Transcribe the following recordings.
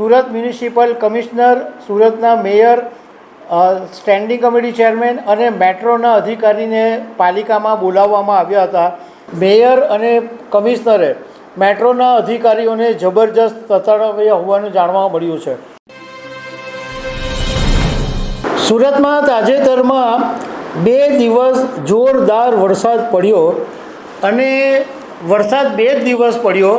Surat municipal commissioner, સુરતના mayor, standing committee chairman અને મેટ્રોના અધિકારીને પાલિકામાં બોલાવવામાં આવ્યા હતા. મેયર અને કમિશનરે મેટ્રોના અધિકારીઓને જબરજસ્ત તતાડવ્યા હોવાનું જાણવા મળ્યું છે. સુરતમાં તાજેતરમાં 2 દિવસ જોરદાર વરસાદ પડ્યો અને વરસાદ 2 દિવસ પડ્યો,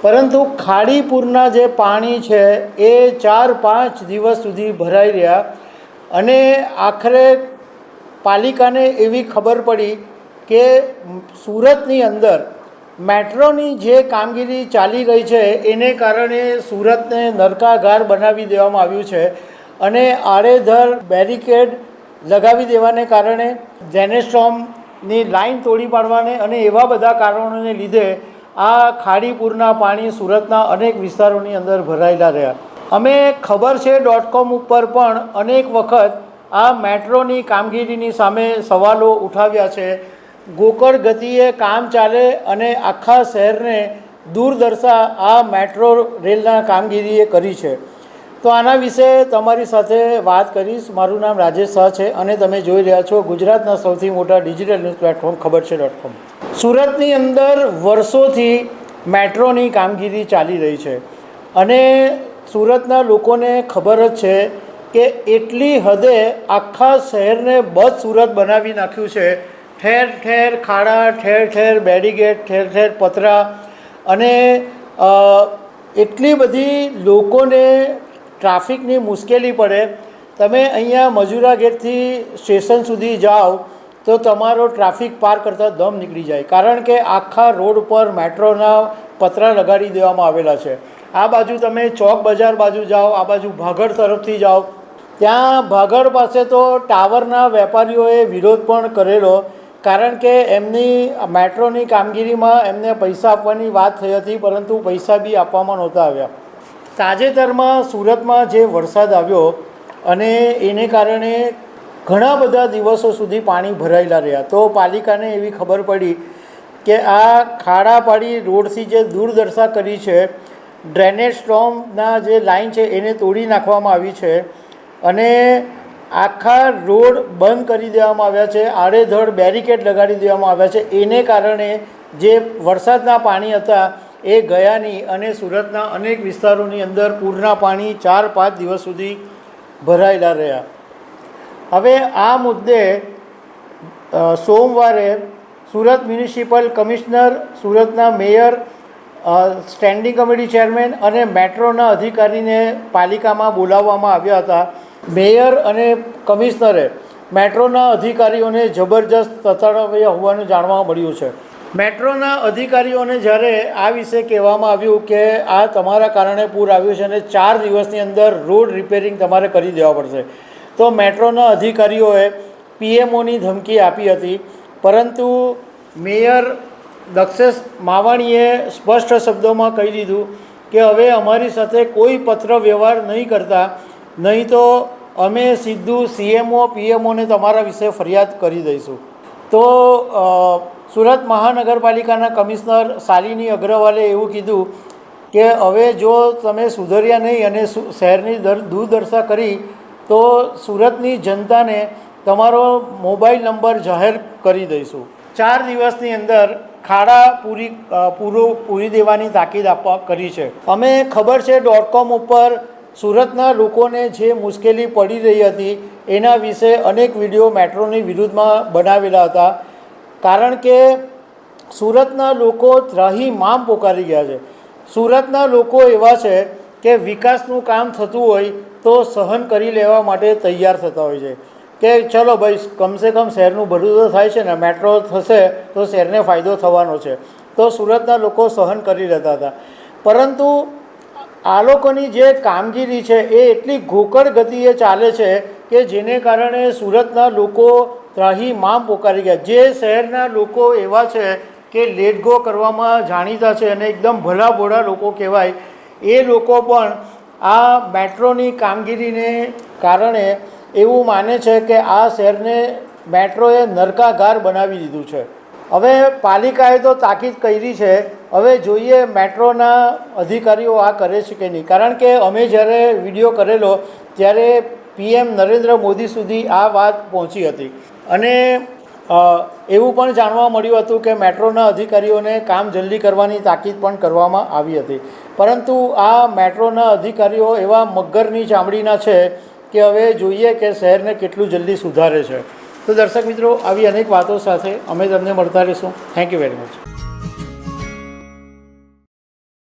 પરંતુ ખાડીપુરના જે પાણી છે એ 4-5 દિવસ સુધી ભરાઈ રહ્યા અને આખરે પાલિકાને એવી ખબર પડી કે સુરતની અંદર મેટ્રોની જે કામગીરી ચાલી રહી છે એને કારણે સુરતને નરકાગાર બનાવી દેવામાં આવ્યું છે અને આડેધડ બેરિકેડ લગાવી દેવાને કારણે ડ્રેનેજ લાઈન તોડી પાડવાને અને એવા બધા કારણોને લીધે આ ખાડીપુરના પાણી સુરતના અનેક વિસ્તારોની અંદર ભરાયેલા રહ્યા. અમે ખબર છે .com ઉપર પણ અનેક વખત આ મેટ્રોની કામગીરીની સામે સવાલો ઉઠાવ્યા છે. ગોકળ ગતિએ કામ ચાલે અને આખા શહેરને દૂરદર્શા આ મેટ્રો રેલના કામગીરીએ કરી છે. તો આના વિશે તમારી સાથે વાત કરીશ. મારું નામ રાજેશ શાહ છે અને તમે જોઈ રહ્યા છો ગુજરાતના સૌથી મોટા ડિજિટલ ન્યૂઝ પ્લેટફોર્મ ખબર છે .com. સુરતની અંદર વર્ષોથી મેટ્રોની કામગીરી ચાલી રહી છે અને સુરતના લોકોને ખબર જ છે કે એટલી હદે આખા શહેરને બદ સુરત બનાવી નાખ્યું છે. ઠેર ઠેર ખાડા, ઠેર ઠેર બેરીકેડ, ઠેર ઠેર પતરા અને એટલી બધી લોકોને ટ્રાફિકની મુશ્કેલી પડે. તમે અહીંયા મજૂરા ગેટથી સ્ટેશન સુધી જાઓ તો તમારો ટ્રાફિક પાર કરતાં દમ નીકળી જાય, કારણ કે આખા રોડ પર મેટ્રોના પતરા લગાડી દેવામાં આવેલા છે. આ બાજુ તમે ચોક બજાર બાજુ જાઓ, આ બાજુ ભાગળ તરફથી જાઓ, ત્યાં ભાગળ પાસે તો ટાવરના વેપારીઓએ વિરોધ પણ કરેલો, કારણ કે એમની મેટ્રોની કામગીરીમાં એમને પૈસા આપવાની વાત થઈ હતી, પરંતુ પૈસા બી આપવામાં નહોતા આવ્યા. તાજેતરમાં સુરતમાં જે વરસાદ આવ્યો અને એને કારણે ઘણા બધા દિવસો સુધી પાણી ભરાયેલા રહ્યા, તો પાલિકાને એવી ખબર પડી કે આ ખાડા પાડી રોડથી જે દૂરદર્શા કરી છે, ડ્રેનેજ સ્ટોર્મના જે લાઈન છે એને તોડી નાખવામાં આવી છે અને આખા રોડ બંધ કરી દેવામાં આવ્યા છે, આડેધડ બેરિકેડ લગાડી દેવામાં આવ્યા છે. એને કારણે જે વરસાદના પાણી હતા એ ગયા નહીં અને સુરતના અનેક વિસ્તારોની અંદર પૂરના પાણી 4-5 દિવસ સુધી ભરાયેલા રહ્યા. હવે આ મુદ્દે સોમવારે સુરત મ્યુનિસિપલ કમિશનર, સુરતના મેયર, સ્ટેન્ડિંગ કમિટી ચેરમેન અને મેટ્રોના અધિકારીને પાલિકામાં બોલાવવામાં આવ્યા હતા. મેયર અને કમિશનરે મેટ્રોના અધિકારીઓને જબરજસ્ત તતાડવ્યા હોવાનું જાણવા મળ્યું છે. મેટ્રોના અધિકારીઓને જ્યારે આ વિશે કહેવામાં આવ્યું કે આ તમારા કારણે પૂર આવ્યું છે અને 4 દિવસની અંદર રોડ રિપેરિંગ તમારે કરી દેવા પડશે, તો મેટ્રોના અધિકારીઓએ PMOની ધમકી આપી હતી, પરંતુ મેયર દક્ષેશ માવાણીએ સ્પષ્ટ શબ્દોમાં કહી દીધું કે હવે અમારી સાથે કોઈ પત્ર વ્યવહાર નહીં કરતા, નહીં તો અમે સીધું CMO PMOને તમારા વિશે ફરિયાદ કરી દઈશું. તો સુરત મહાનગરપાલિકાના કમિશનર શાલિની અગ્રવાલે એવું કીધું કે હવે જો તમે સુધર્યા નહીં અને શહેરની દૂરદર્શા કરી તો સુરતની જનતાને તમારો મોબાઈલ નંબર જાહેર કરી દઈશું. 4 દિવસની અંદર ખાડા પૂરી દેવાની તાકીદ કરી છે. અમે ખબર છે .com ઉપર સુરતના લોકોને જે મુશ્કેલી પડી રહી હતી એના વિશે અનેક વિડીયો મેટ્રોની વિરુદ્ધમાં બનાવેલા હતા, કારણ કે સુરતના લોકો ત્રાહિમામ પોકારી ગયા છે. સુરતના લોકો એવા છે કે વિકાસનું કામ થતું હોય તો સહન કરી લેવા માટે તૈયાર થતા હોય છે કે ચલો ભાઈ, કમસે કમ શહેરનું ભલું તો થાય છે ને, મેટ્રો થશે તો શહેરને ફાયદો થવાનો છે, તો સુરતના લોકો સહન કરી લેતા હતા. પરંતુ આ લોકોની જે કામગીરી છે એ એટલી ગોકળ ગતિએ ચાલે છે કે જેને કારણે સુરતના લોકો ત્રાહિમામ પોકારી ગયા. જે શહેરના લોકો એવા છે કે લેટ ગો કરવામાં જાણીતા છે અને એકદમ ભલા ભોળા લોકો કહેવાય, એ લોકો પણ આ મેટ્રોની કામગીરીને કારણે એવું માને છે કે આ શહેરને મેટ્રોએ નરકાગાર બનાવી દીધું છે. હવે પાલિકાએ તો તાકીદ કરી છે હવે જોઈએ મેટ્રોના અધિકારીઓ આ કરે છે કે નહીં, કારણ કે અમે જ્યારે વિડીયો કરેલો ત્યારે PM નરેન્દ્ર મોદી સુધી આ વાત પહોંચી હતી અને એવું પણ જાણવા મળ્યું હતું કે મેટ્રોના અધિકારીઓને કામ જલ્દી કરવાની તાકીદ પણ કરવામાં આવી હતી, પરંતુ આ મેટ્રોના અધિકારીઓ એવા મગરની ચામડીના છે કે હવે જોઈએ કે શહેરને કેટલું જલ્દી સુધારે છે. તો દર્શક મિત્રો, આવી અનેક વાતો સાથે અમે તમને મળતા રહીશું. Thank you very much.